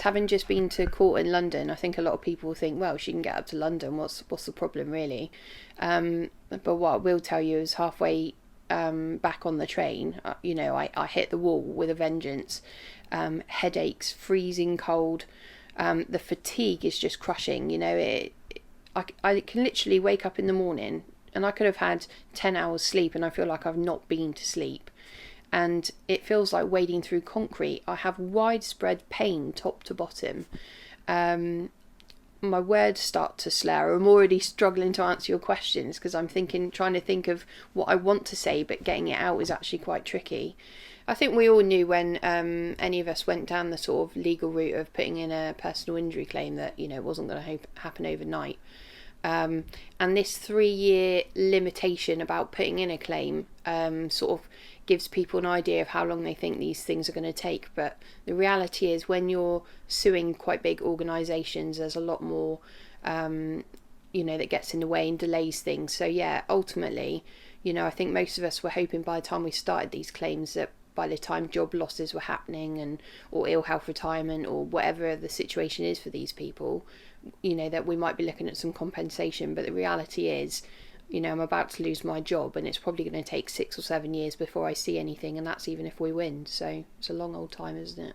Having just been to court in London, I think a lot of people think, well, she can get up to London. What's the problem, really? But what I will tell you is halfway back on the train, I hit the wall with a vengeance. Headaches, freezing cold. The fatigue is just crushing. I can literally wake up in the morning and I could have had 10 hours sleep and I feel like I've not been to sleep. And it feels like wading through concrete. I have widespread pain top to bottom. My words start to slur. I'm already struggling to answer your questions because I'm trying to think of what I want to say, but getting it out is actually quite tricky. I think we all knew when any of us went down the sort of legal route of putting in a personal injury claim that it wasn't going to happen overnight. And this 3-year limitation about putting in a claim sort of gives people an idea of how long they think these things are going to take. But the reality is, when you're suing quite big organisations, there's a lot more, that gets in the way and delays things. So yeah, ultimately, I think most of us were hoping by the time we started these claims that by the time job losses were happening or ill health retirement or whatever the situation is for these people, that we might be looking at some compensation. But the reality is, I'm about to lose my job and it's probably going to take 6 or 7 years before I see anything, and that's even if we win. So it's a long old time, isn't it?